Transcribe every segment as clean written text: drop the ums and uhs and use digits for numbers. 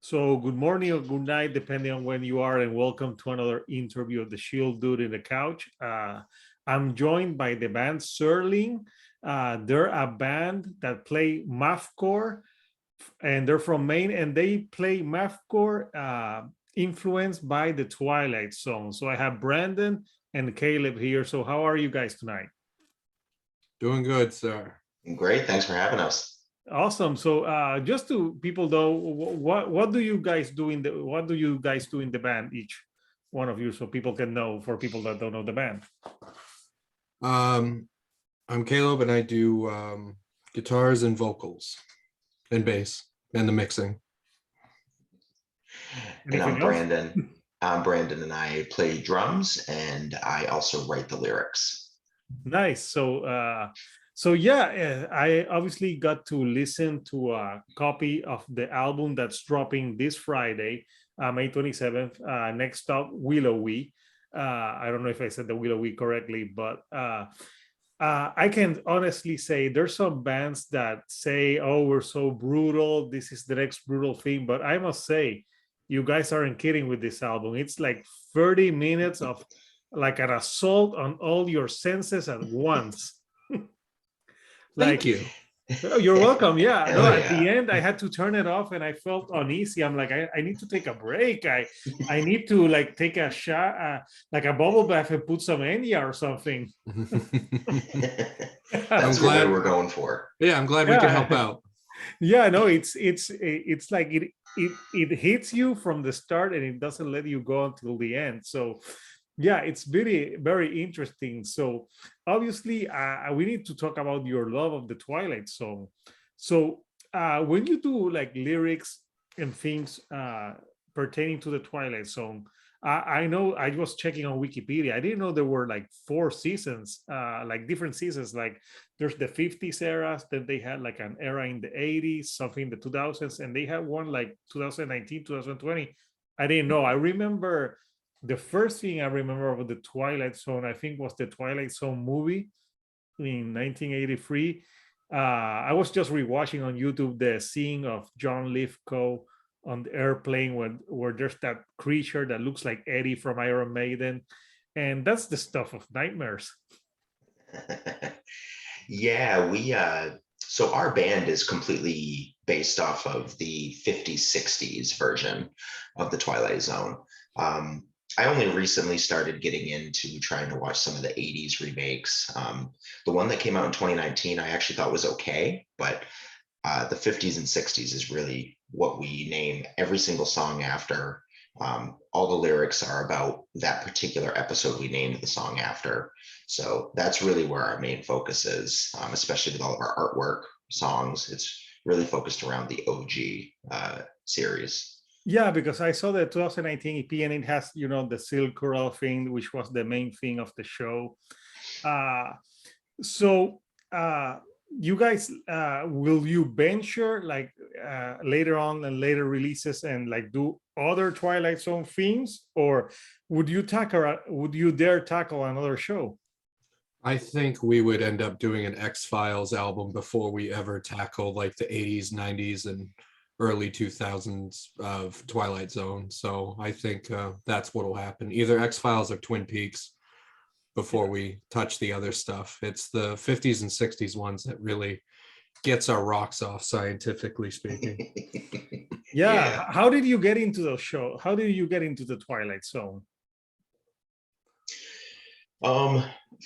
So good morning or good night, depending on when you are, and welcome to another interview of the Shield Dude in the Couch. I'm joined by the band Serling. They're a band that play mathcore, and they're from Maine, and they play mathcore influenced by the Twilight Zone. So I have Brandon and Caleb here. So how are you guys tonight? Doing good, sir. Great, thanks for having us. Awesome. So just to people though, what do you guys do in the band, each one of you, so people can know, for people that don't know the band? I'm Caleb and I do guitars and vocals and bass and the mixing. And Anything I'm else? Brandon. I'm Brandon and I play drums and I also write the lyrics. Nice. So yeah, I obviously got to listen to a copy of the album that's dropping this Friday, May 27th. Next up, Willoughby. I don't know if I said the Willoughby correctly, but I can honestly say there's some bands that say, "Oh, we're so brutal. This is the next brutal thing." But I must say, you guys aren't kidding with this album. It's like 30 minutes of like an assault on all your senses at once. Thank you. You're welcome. Yeah. No, at the Yeah. end, I had to turn it off and I felt uneasy. I'm like, I need to take a break. I need to like take a shot, like a bubble bath, and put some Enya or something. That's what we're going for. Yeah, I'm glad we can help out. Yeah, no, it's like it hits you from the start and it doesn't let you go until the end. So yeah, it's very interesting. So obviously we need to talk about your love of the Twilight Zone. So when you do like lyrics and things pertaining to the Twilight Zone, I know, I was checking on Wikipedia, I didn't know there were like 4 seasons, like different seasons. Like there's the 50s eras, then they had like an era in the 80s, something in the 2000s, and they had one like 2019, 2020. I didn't know. I remember the first thing I remember of the Twilight Zone, I think, was the Twilight Zone movie in 1983. I was just rewatching on YouTube the scene of John Lithgow on the airplane where there's that creature that looks like Eddie from Iron Maiden. And that's the stuff of nightmares. Yeah, so our band is completely based off of the 50s, 60s version of the Twilight Zone. I only recently started getting into trying to watch some of the 80s remakes. The one that came out in 2019, I actually thought was okay, but the 50s and 60s is really what we name every single song after. All the lyrics are about that particular episode we named the song after. So that's really where our main focus is, especially with all of our artwork songs. It's really focused around the OG series. Yeah, because I saw the 2019 EP and it has, the Silk Curl thing, which was the main thing of the show. So you guys, will you venture like later on and later releases and like do other Twilight Zone themes, or would you dare tackle another show? I think we would end up doing an X-Files album before we ever tackle like the 80s, 90s, and early 2000s of Twilight Zone. So I think that's what will happen. Either X-Files or Twin Peaks before we touch the other stuff. It's the 50s and 60s ones that really gets our rocks off, scientifically speaking. Yeah. How did you get into the show? How did you get into the Twilight Zone?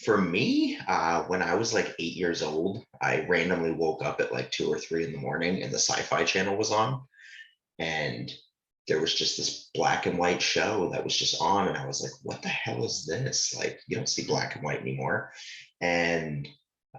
For me, when I was like 8 years old, I randomly woke up at like 2 or 3 in the morning and the Sci-Fi Channel was on. And there was just this black and white show that was just on. And I was like, what the hell is this? Like, you don't see black and white anymore. And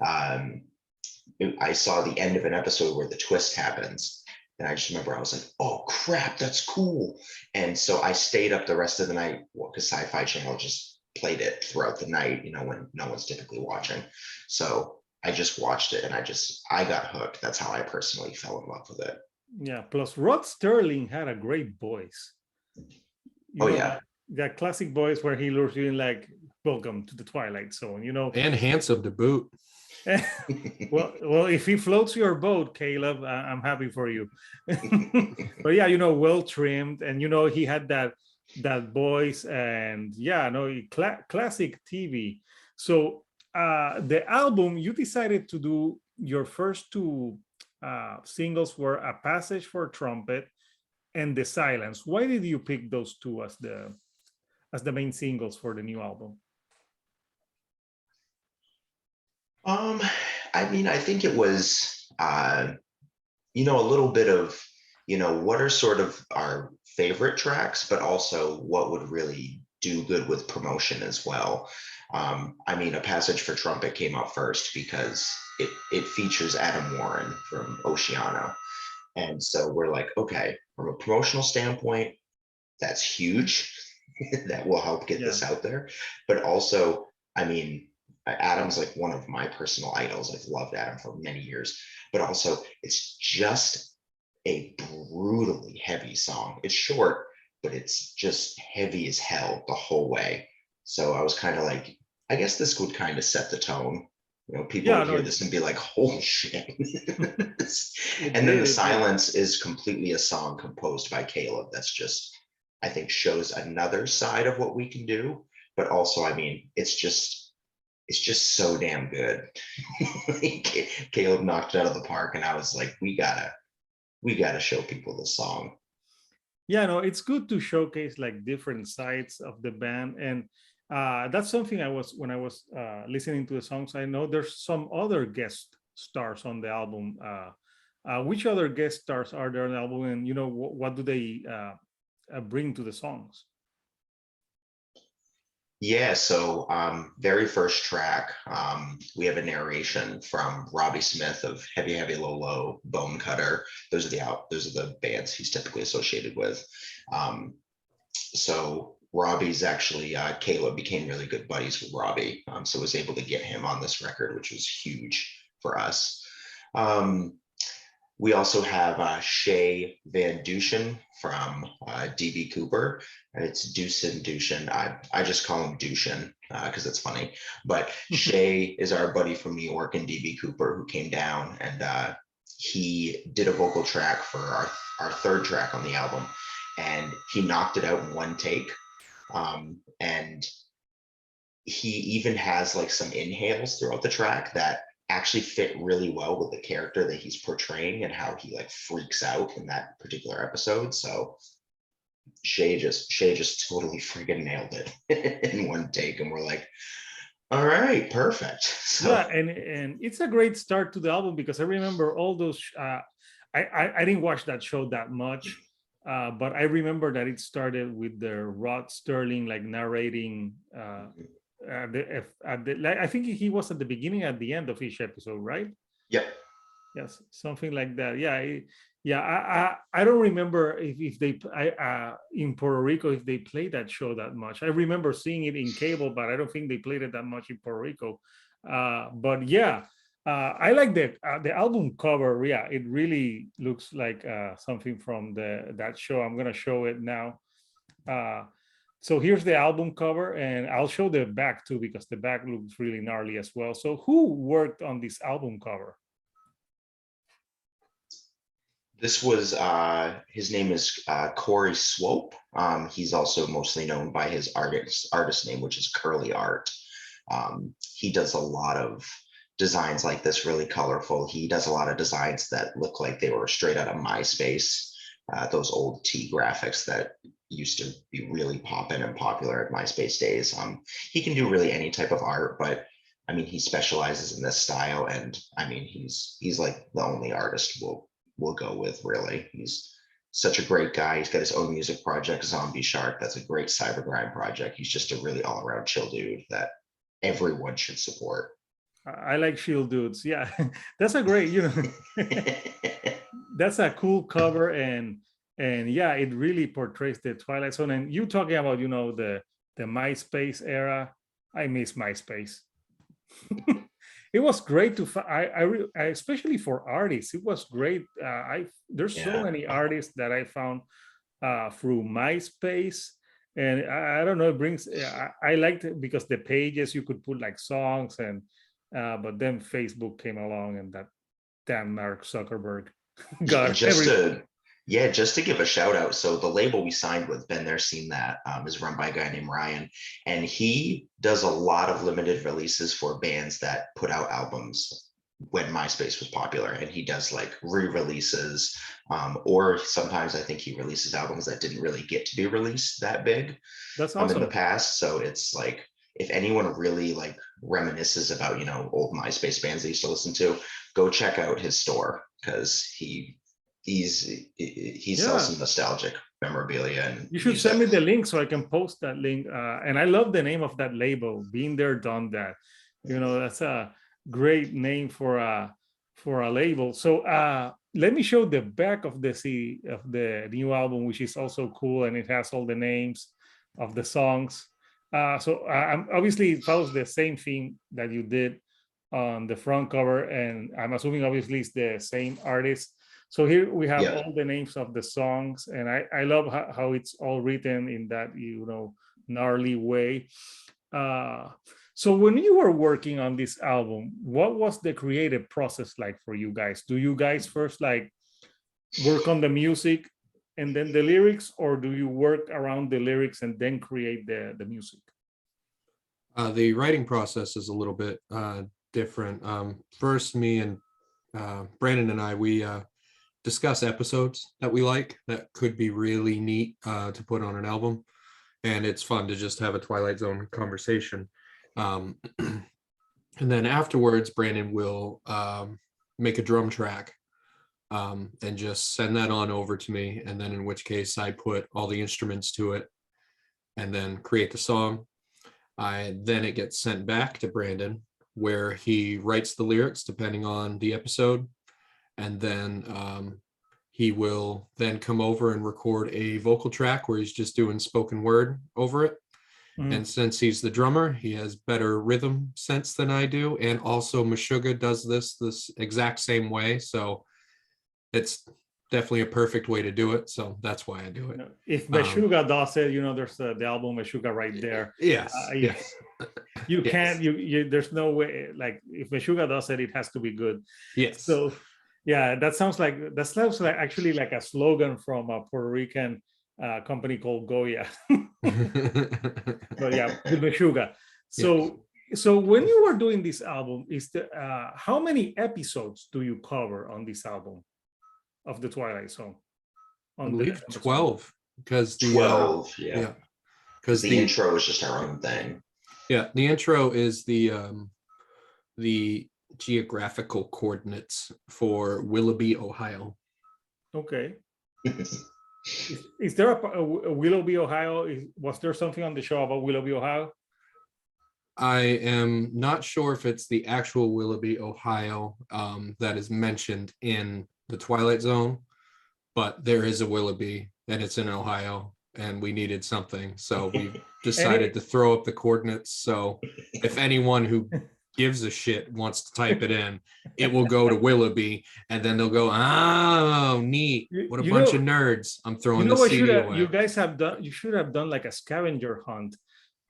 I saw the end of an episode where the twist happens. And I just remember I was like, oh crap, that's cool. And so I stayed up the rest of the night because Sci-Fi Channel just played it throughout the night, when no one's typically watching. So I just watched it and I got hooked. That's how I personally fell in love with it. Yeah, plus Rod Sterling had a great voice. Yeah. That classic voice where he looks in like, welcome to the Twilight Zone, And handsome to boot. Well, if he floats your boat, Caleb, I'm happy for you. But yeah, well trimmed, and he had that voice, and yeah, no, classic TV. So the album, you decided to do your first two singles were A Passage for Trumpet and The Silence. Why did you pick those two as the main singles for the new album? I mean, I think it was, a little bit of, what are sort of our favorite tracks, but also what would really do good with promotion as well. I mean, A Passage for Trumpet came out first because it features Adam Warren from Oceano. And so we're like, okay, from a promotional standpoint, that's huge. That will help get Yeah. this out there. But also, I mean, Adam's like one of my personal idols. I've loved Adam for many years, but also it's just a brutally heavy song. It's short, but it's just heavy as hell the whole way. So I was kind of like, I guess this would kind of set the tone. People Yeah, would no, hear this and be like, holy shit. it And then did. The It did. Silence is completely a song composed by Caleb. That's just, I think, shows another side of what we can do. But also, I mean, it's just so damn good. Caleb knocked it out of the park, and I was like, we gotta show people this song. Yeah, no, it's good to showcase like different sides of the band, and that's something when I was listening to the songs. I know there's some other guest stars on the album. Which other guest stars are there on the album, and what do they bring to the songs? Yeah, so very first track, we have a narration from Robbie Smith of Heavy Heavy Low Low, Bone Cutter. Those are the bands he's typically associated with. So Robbie's actually, Caleb became really good buddies with Robbie, so was able to get him on this record, which was huge for us. We also have Shay Van Dushen from DB Cooper. It's Dushen. I just call him Dushen because it's funny. But Shay is our buddy from New York and DB Cooper who came down, and he did a vocal track for our third track on the album, and he knocked it out in one take. And he even has like some inhales throughout the track that actually fit really well with the character that he's portraying and how he like freaks out in that particular episode. So Shay just totally freaking nailed it in one take, and we're like, all right, perfect. So Yeah, and it's a great start to the album because I remember all those. I didn't watch that show that much, but I remember that it started with the Rod Sterling like narrating. I think he was at the beginning, at the end of each episode, right? yep. Yes, something like that. Yeah. I don't remember if they in Puerto Rico if they played that show that much. I remember seeing it in cable, but I don't think they played it that much in Puerto Rico. But yeah, I like the album cover. Yeah, it really looks like something from that show. I'm gonna show it now. So here's the album cover, and I'll show the back too because the back looks really gnarly as well. So who worked on this album cover? This was his name is Corey Swope. He's also mostly known by his artist name, which is Curly Art. He does a lot of designs like this, really colorful. He does a lot of designs that look like they were straight out of MySpace, those old T graphics that used to be really popping and popular at MySpace days. He can do really any type of art, but I mean, he specializes in this style, and I mean, he's like the only artist we'll go with, really. He's such a great guy. He's got his own music project, Zombie Shark. That's a great cyber grind project. He's just a really all-around chill dude that everyone should support. I like Shield Dudes. Yeah, that's a great, that's a cool cover, and yeah, it really portrays the Twilight Zone. And you talking about, the MySpace era. I miss MySpace. It was great to I especially for artists. It was great. There's so Yeah. many artists that I found through MySpace, and I don't know. It brings. I liked it because the pages you could put like songs, and but then Facebook came along, and that damn Mark Zuckerberg J- got Just every. to just to give a shout out. So the label we signed with, Been There Seen That, is run by a guy named Ryan, and he does a lot of limited releases for bands that put out albums when MySpace was popular, and he does like re-releases, or sometimes I think he releases albums that didn't really get to be released that big That's in the awesome. past. So it's like, if anyone really like reminisces about, you know, old MySpace bands they used to listen to, go check out his store, because he sells Yeah, some nostalgic memorabilia and you should send music. me the link so I can post that link. And I love the name of that label, Been There, Done That. You know, that's a great name for a label. So let me show the back of the CD of the new album, which is also cool, and it has all the names of the songs. So I'm obviously it follows the same theme that you did on the front cover, and I'm assuming obviously it's the same artist. So here we have Yeah. all the names of the songs, and I love how it's all written in that, gnarly way. Uh, so when you were working on this album, what was the creative process like for you guys? Do you guys first like work on the music and then the lyrics, or do you work around the lyrics and then create the music? The writing process is a little bit different. First, me and Brandon and I, we discuss episodes that we like that could be really neat to put on an album. And it's fun to just have a Twilight Zone conversation. And then afterwards, Brandon will make a drum track and just send that on over to me. And then in which case I put all the instruments to it and then create the song. Then it gets sent back to Brandon, where he writes the lyrics depending on the episode. And then he will then come over and record a vocal track where he's just doing spoken word over it. And since he's the drummer, he has better rhythm sense than I do. And also Meshuggah does this exact same way. So it's definitely a perfect way to do it. So that's why I do it. If Meshuggah does it, there's the album Meshuggah right there. Yes. Yes. You Yes. can't, there's no way, like if Meshuggah does it, it has to be good. Yes. So yeah, that sounds like actually like a slogan from a Puerto Rican company called Goya. But yeah, with Meshuggah. So when you were doing this album, how many episodes do you cover on this album of the Twilight Zone? I believe 12, because the 12, yeah. because the intro is just our own thing. Yeah, the intro is the geographical coordinates for Willoughby, Ohio. Okay. Is there a Willoughby, Ohio? Was there something on the show about Willoughby, Ohio? I am not sure if it's the actual Willoughby, Ohio that is mentioned in the Twilight Zone, but there is a Willoughby and it's in Ohio, and we needed something. So we decided to throw up the coordinates. So if anyone who gives a shit wants to type it in, it will go to Willoughby, and then they'll go, oh, neat. What a bunch of nerds. I'm throwing the CD away. You guys have done, you should have done like a scavenger hunt,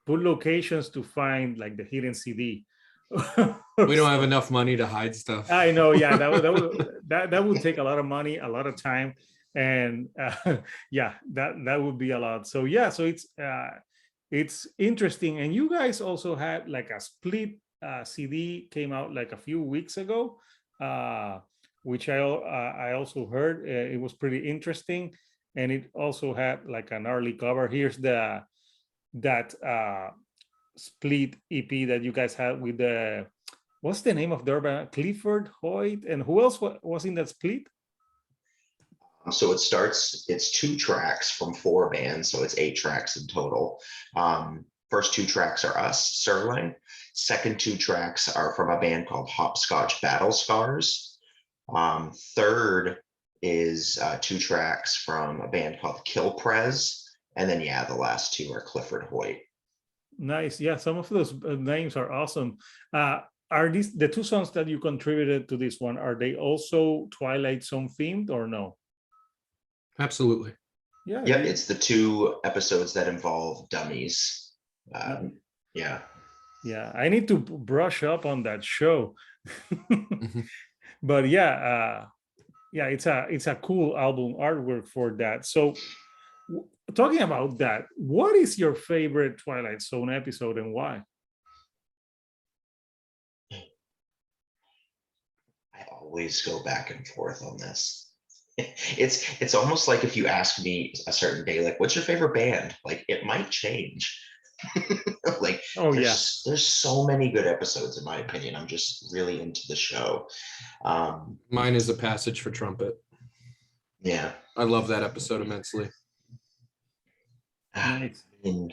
put locations to find like the hidden CD. We don't have enough money to hide stuff. I know, yeah, that would take a lot of money, a lot of time, and yeah, that would be a lot. So yeah, so it's interesting. And you guys also had like a split CD came out like a few weeks ago, which I also heard. It was pretty interesting, and it also had like an early cover. Here's that split EP that you guys had with the, what's the name of their band? Clifford Hoyt, and who else was in that split? So it's 2 tracks from 4 bands, so it's 8 tracks in total. First 2 tracks are us, Serling. Second 2 tracks are from a band called Hopscotch Battle Scars. Third is 2 tracks from a band called Kill Prez. And then, yeah, the last 2 are Clifford Hoyt. Nice. Yeah, some of those names are awesome. Are these the 2 songs that you contributed to this one? Are they also Twilight Zone themed or no? Absolutely. Yeah. It's the 2 episodes that involve dummies. Yeah. Yeah, I need to brush up on that show. Mhm. But yeah, it's a cool album artwork for that. So talking about that, what is your favorite Twilight Zone episode and why? I always go back and forth on this. It's almost like if you ask me a certain day, like, what's your favorite band? Like, it might change. Like, Oh yeah. there's so many good episodes, in my opinion. I'm just really into the show. Mine is A Passage for Trumpet. Yeah. I love that episode immensely. Nice. And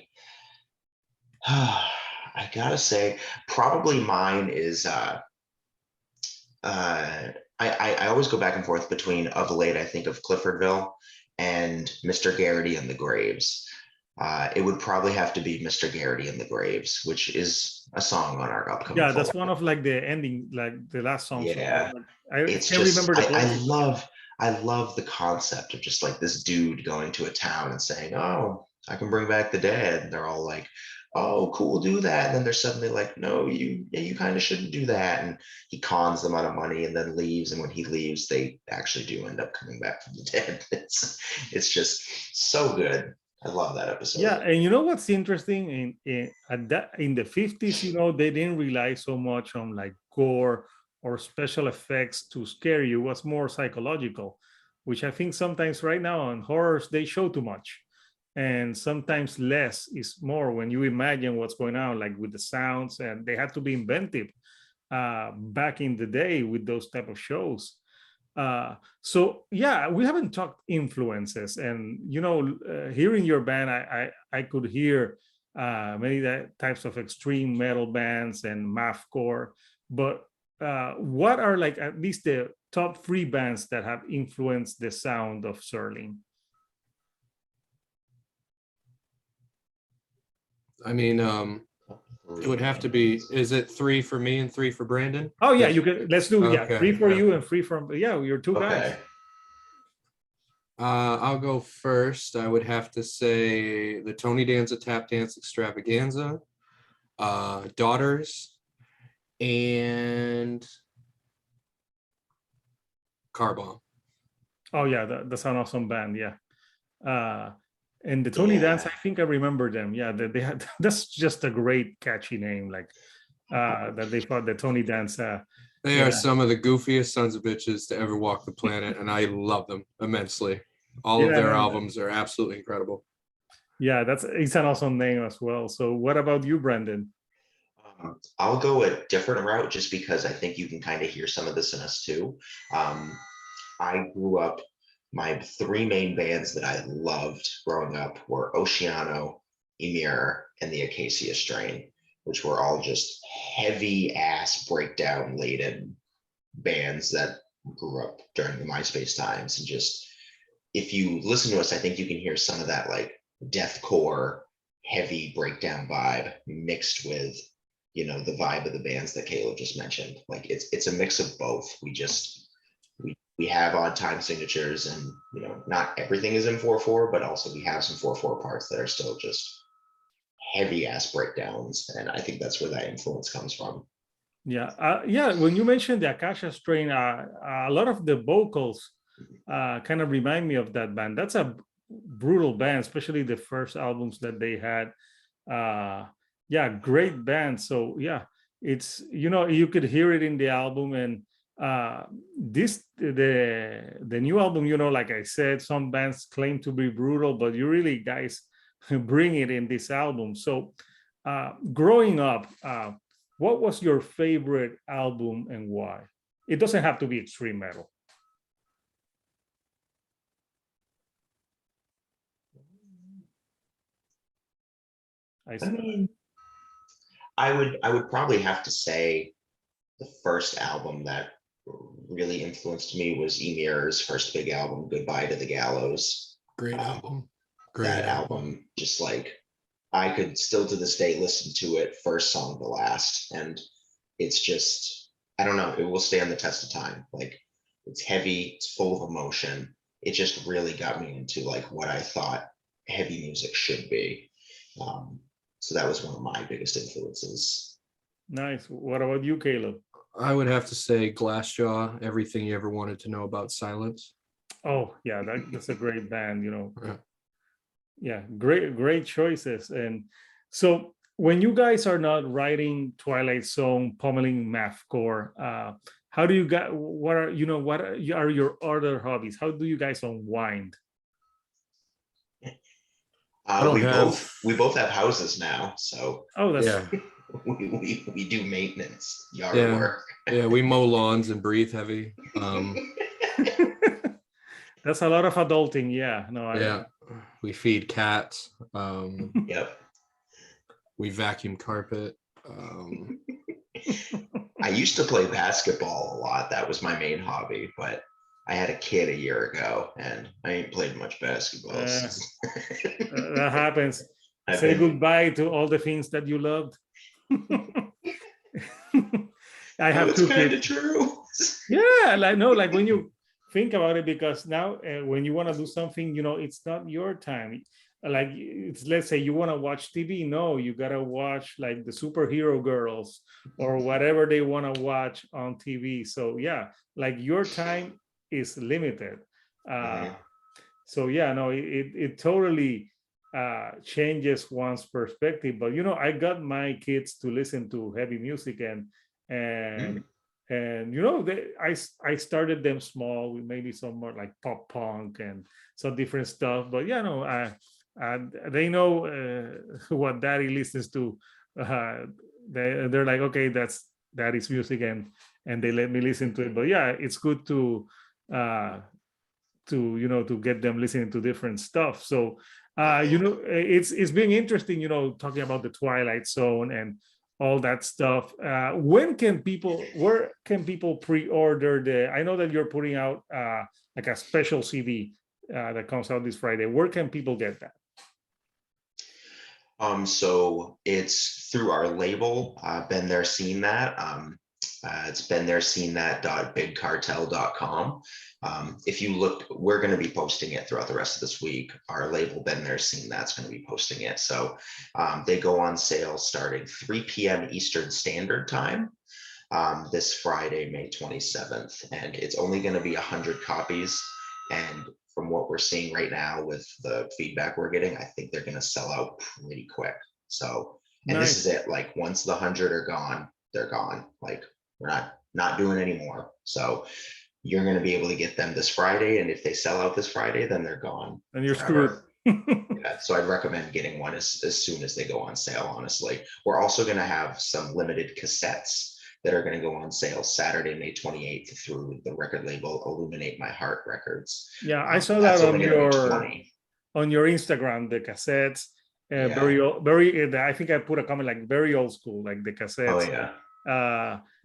I gotta say, probably mine is I always go back and forth between Of Late I Think of Cliffordville and Mr. Garrity and the Graves. It would probably have to be Mr. Garrity and the Graves, which is a song on our upcoming Yeah, that's folder. one of like the ending, like the last songs. Yeah, I it's can't just remember the place. I love the concept of just like this dude going to a town and saying, "Oh, I can bring back the dead." And they're all like, "Oh, cool, do that." And then they're suddenly like, "No, you kind of shouldn't do that." And he cons them out of money and then leaves. And when he leaves, they actually do end up coming back from the dead. It's just so good. I love that Yeah, episode. and you know what's interesting in the 50s, they didn't rely so much on like gore or special effects to scare you. It was more psychological, which I think sometimes right now on horrors they show too much. And sometimes less is more when you imagine what's going on, like with the sounds, and they had to be inventive back in the day with those type of shows. So yeah, we haven't talked influences, and hearing your band, I could hear many types of extreme metal bands and mathcore. But what are like at least the top three bands that have influenced the sound of Serling? I mean, it would have to be, is it 3 for me and 3 for Brandon? Oh yeah, you can. Let's do three Okay. for you and three from your two guys. Okay. I'll go first. I would have to say the Tony Danza Tap Dance Extravaganza, Daughters, and Car Bomb. Oh yeah, that's an awesome band. Yeah. Uh, and the Tony Dance, Yeah. I think I remember them. Yeah, they had that's just a great catchy name, like that they thought the Tony Dance. They Yeah, are some of the goofiest sons of bitches to ever walk the planet, and I love them immensely. All of yeah, their no, albums are absolutely incredible. yeah. It's an awesome name as well. So, what about you, Brandon? I'll go a different route just because I think you can kind of hear some of this in us too. Um, I grew up, my three main bands that I loved growing up were Oceano, Emir, and the Acacia Strain, which were all just heavy ass breakdown laden bands that grew up during the MySpace times. And just, if you listen to us, I think you can hear some of that like deathcore, heavy breakdown vibe mixed with the vibe of the bands that Caleb just mentioned. Like it's a mix of both. We have odd time signatures, and not everything is in 4/4, but also we have some 4/4 parts that are still just heavy ass breakdowns, and I think that's where that influence comes from. Yeah, yeah. When you mentioned the Akasha Strain, a lot of the vocals kind of remind me of that band. That's a brutal band, especially the first albums that they had. Yeah, great band. So yeah, it's you could hear it in the album, and the new album. Like I said, some bands claim to be brutal, but you really guys bring it in this album. So growing up. What was your favorite album and why? It doesn't have to be extreme metal. I mean, I would probably have to say the first album that really influenced me was Emir's first big album, Goodbye to the Gallows. Great album. That album, just like, I could still to this day listen to it first song to last, and it's just, I don't know, it will stay on the test of time. Like, it's heavy, it's full of emotion. It just really got me into like what I thought heavy music should be. So that was one of my biggest influences. Nice. What about you, Caleb? I would have to say Glassjaw, everything you ever wanted to know about silence. Oh yeah, that's a great band. Yeah. Yeah, great choices. And so when you guys are not writing Twilight Zone, pummeling mathcore, how do you guys? What are your other hobbies? How do you guys unwind? I don't have. We both have houses now, so Oh, that's Yeah, we do maintenance, yard yeah, work. yeah. We mow lawns and breathe heavy. that's a lot of adulting. Yeah, no, Yeah, we feed cats. Yep. We vacuum carpet. I used to play basketball a lot. That was my main hobby, but I had a kid a year ago and I ain't played much basketball since. that happens. I've Say been- goodbye to all the things that you loved. I Oh, have it's two kind of kids. true. Yeah, like no, like when you think about it, because now when you want to do something, it's not your time. Like it's, let's say you want to watch TV, no, you gotta watch like the superhero girls or whatever they want to watch on TV. So yeah, like your time is limited. Mhm. So yeah, no, it totally changes one's perspective. But I got my kids to listen to heavy music, and I started them small with maybe some more like pop punk and some different stuff. But yeah, no, they know what daddy listens to. They're like, okay, that's daddy's music, and they let me listen to it. But yeah, it's good uh, to get them listening to different stuff. So it's been interesting, talking about the Twilight Zone and all that stuff. Where can people pre-order I know that you're putting out like a special CD that comes out this Friday. Where can people get that? So it's through our label, Been There Seen That. It's been there, seen that.bigcartel.com. If you look, we're going to be posting it throughout the rest of this week. Our label, Been There, Seen That's going to be posting it. So they go on sale starting 3 p.m. Eastern Standard Time this Friday, May 27th. And it's only going to be 100 copies. And from what we're seeing right now with the feedback we're getting, I think they're going to sell out pretty quick. So, and Nice. this is it. Like once the 100 are gone, they're gone. Like we're not doing anymore. So you're going to be able to get them this Friday. And if they sell out this Friday, then they're gone. And you're forever. screwed. Yeah, so I'd recommend getting one as soon as they go on sale, honestly. We're also going to have some limited cassettes that are going to go on sale Saturday, May 28th through the record label Illuminate My Heart Records. Yeah, I saw That's that only gonna be 20. on your Instagram, the cassettes. Yeah. Very. I think I put a comment like very old school, like the cassettes. Oh yeah.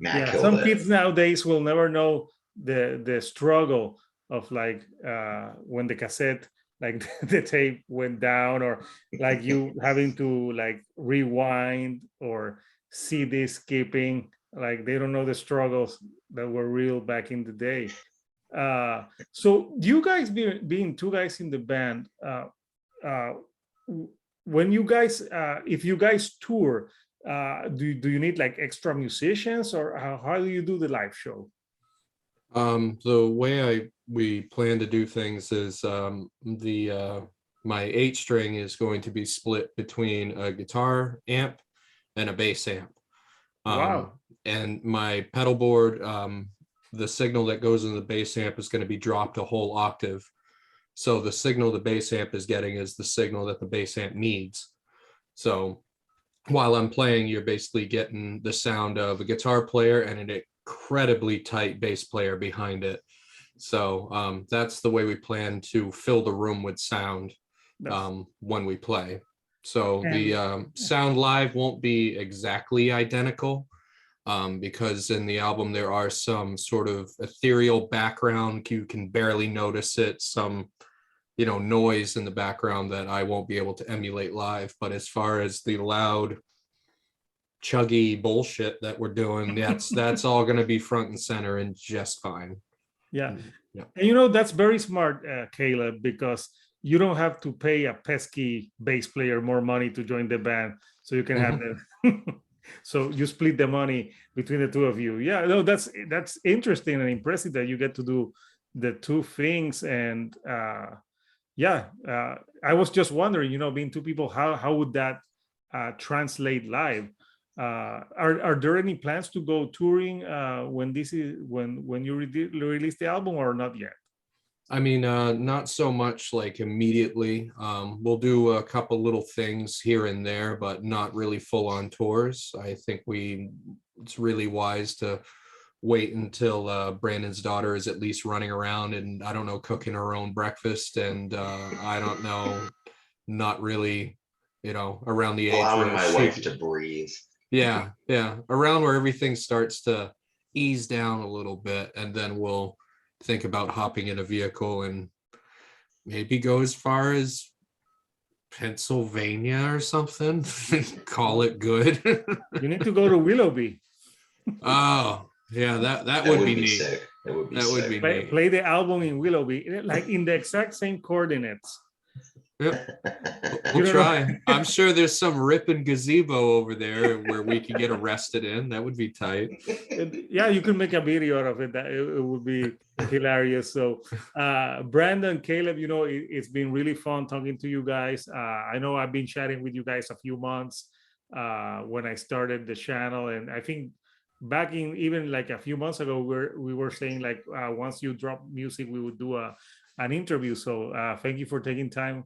Yeah, killed some it. kids nowadays will never know the struggle of like when the cassette, like the tape went down, or like you having to like rewind or CD skipping. Like they don't know the struggles that were real back in the day. So you guys being two guys in the band, when you guys if you guys tour, do you need like extra musicians, or how do you do the live show? The way we plan to do things is my 8-string is going to be split between a guitar amp and a bass amp. Wow. And my pedal board, the signal that goes in the bass amp is going to be dropped a whole octave. So the signal the bass amp is getting is the signal that the bass amp needs. So while I'm playing, you're basically getting the sound of a guitar player and an incredibly tight bass player behind it. So that's the way we plan to fill the room with sound when we play. So the sound live won't be exactly identical, because in the album there are some sort of ethereal background. You can barely notice it, some noise in the background that I won't be able to emulate live. But as far as the loud chuggy bullshit that we're doing, that's all going to be front and center and just fine. Yeah. And that's very smart, Caleb, because you don't have to pay a pesky bass player more money to join the band, so you can have them. So you split the money between the two of you. Yeah, no, that's interesting and impressive that you get to do the two things. And yeah, I was just wondering, being two people, how would that translate live? Are there any plans to go touring when you release the album, or not yet? I mean, not so much like immediately. We'll do a couple little things here and there, but not really full on tours. I think it's really wise to wait until Brandon's daughter is at least running around and, I don't know, cooking her own breakfast. And I don't know, not really, around the age Allowing where my wife to breathe. yeah, around where everything starts to ease down a little bit, and then we'll think about hopping in a vehicle and maybe go as far as Pennsylvania or something. Call it good. You need to go to Willoughby. Oh, yeah, that That would would be be neat. sick. That would be That would sick. be neat. Play the album in Willoughby, like in the exact same coordinates. Yep, You we'll don't know. try. I'm sure there's some ripping gazebo over there where we can get arrested in. That would be tight. Yeah, you could make a video out of it. That it would be hilarious. So Brandon, Caleb, it's been really fun talking to you guys. I know I've been chatting with you guys a few months when I started the channel, and I think back in even like a few months ago we were saying like once you drop music we would do an interview. So thank you for taking time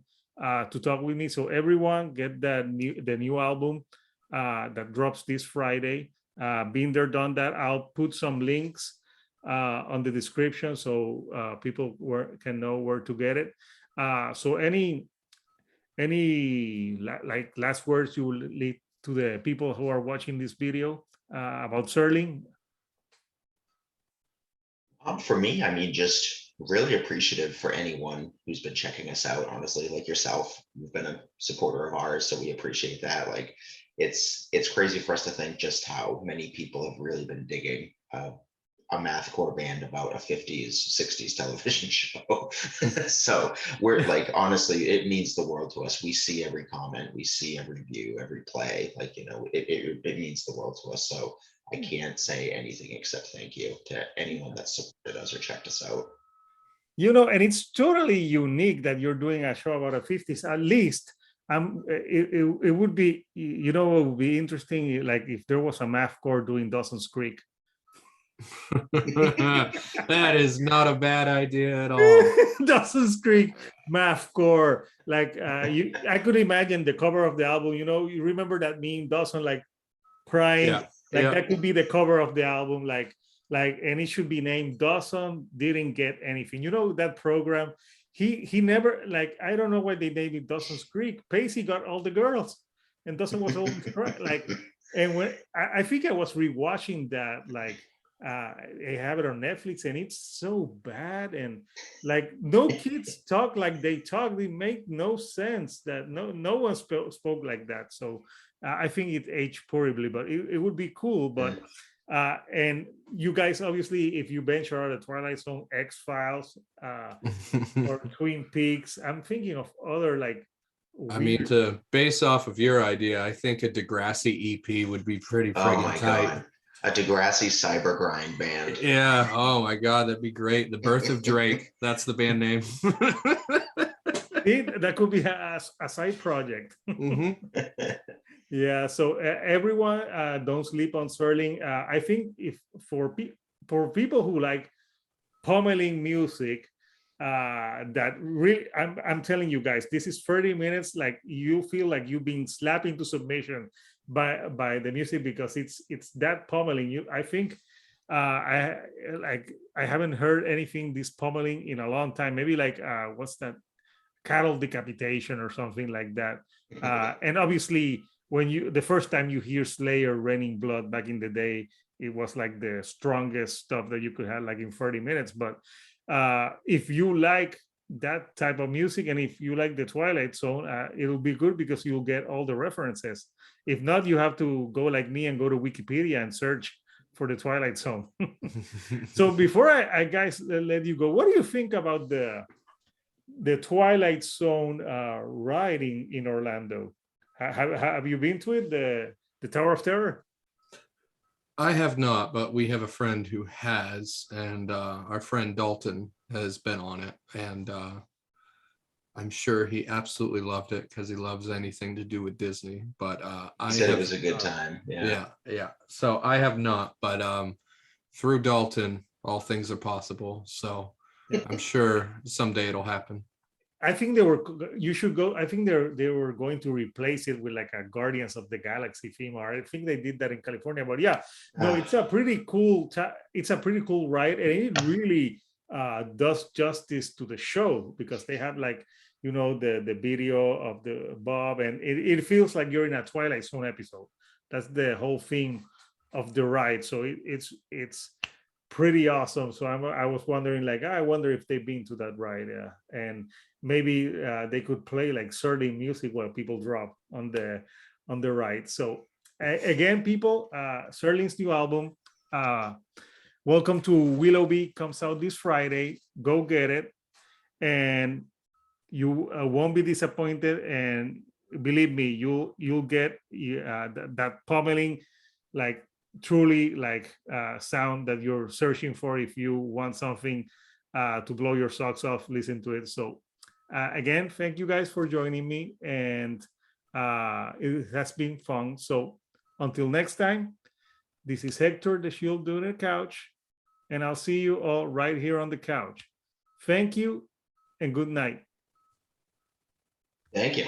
to talk with me. So everyone, get the new album that drops this Friday. Been there, done that. I'll put some links on the description so people can know where to get it. So any like last words you will lead to the people who are watching this video about Serling? For me, I mean, just really appreciative for anyone who's been checking us out. Honestly, like yourself, you've been a supporter of ours, so we appreciate that. Like, it's crazy for us to think just how many people have really been digging a mathcore band about a 50s 60s television show. So we're like, honestly, it means the world to us. We see every comment, we see every view, every play. Like, it means the world to us. So I can't say anything except thank you to anyone that supported us or checked us out. And it's totally unique that you're doing a show about the 50s. At least it would be, it would be interesting, like if there was a mathcore doing Dawson's Creek. That is not a bad idea at all. Dawson's Creek mathcore. Like I could imagine the cover of the album. You remember that meme, Dawson like crying? Yeah. That could be the cover of the album. Like, and it should be named Dawson Didn't Get Anything. That program. He never, like, I don't know why they named it Dawson's Creek. Pacey got all the girls, and Dawson was always like. And when I think I was rewatching that, like. I have it on Netflix, and it's so bad, and like no kids talk like they talk. They make no sense. That no one spoke like that. So I think it aged poorly, but it would be cool. But and you guys, obviously, if you venture out of Twilight Zone, X-Files, or Twin Peaks, I'm thinking of other like. I mean, to base off of your idea, I think a Degrassi EP would be pretty friggin' tight. God. A Degrassi cyber grind band. Yeah. Oh my God, that'd be great. The Birth of Drake. That's the band name. That could be a side project. Yeah. So everyone, don't sleep on Serling. I think if for people who like pummeling music, that really, I'm telling you guys, this is 30 minutes. Like you feel like you've been slapped into submission by the music, because it's that pummeling. I think I haven't heard anything this pummeling in a long time. Maybe like what's that, cattle decapitation or something like that. And obviously when the first time you hear Slayer Raining Blood back in the day, it was like the strongest stuff that you could have like in 30 minutes. But if you like that type of music, and if you like the Twilight Zone, it'll be good because you'll get all the references. If not, you have to go like me and go to Wikipedia and search for the Twilight Zone. So before I guys let you go, what do you think about the Twilight Zone ride in Orlando? Have you been to it, the Tower of Terror? I have not, but we have a friend who has, and our friend Dalton has been on it, and I'm sure he absolutely loved it because he loves anything to do with Disney. But He I said it have, was a good time. Yeah. yeah. So I have not, but through Dalton, all things are possible. So I'm sure someday it'll happen. I think they were. You should go. I think they were going to replace it with like a Guardians of the Galaxy theme, or I think they did that in California. But yeah, no, it's a pretty cool. It's a pretty cool ride, and it really does justice to the show because they have like the video of the Bob, and it feels like you're in a Twilight Zone episode. That's the whole theme of the ride. So it's pretty awesome. So I was wondering, like, I wonder if they've been to that ride, and maybe they could play like Serling music while people drop on the ride. So again, people, Serling's new album, Welcome to Willoughby, comes out this Friday. Go get it, and you won't be disappointed. And believe me, you'll get that pummeling, like truly like sound that you're searching for. If you want something to blow your socks off, listen to it. So again, thank you guys for joining me, and it has been fun. So until next time, this is Hector the Shield Dude on the couch, and I'll see you all right here on the couch. Thank you and good night. Thank you.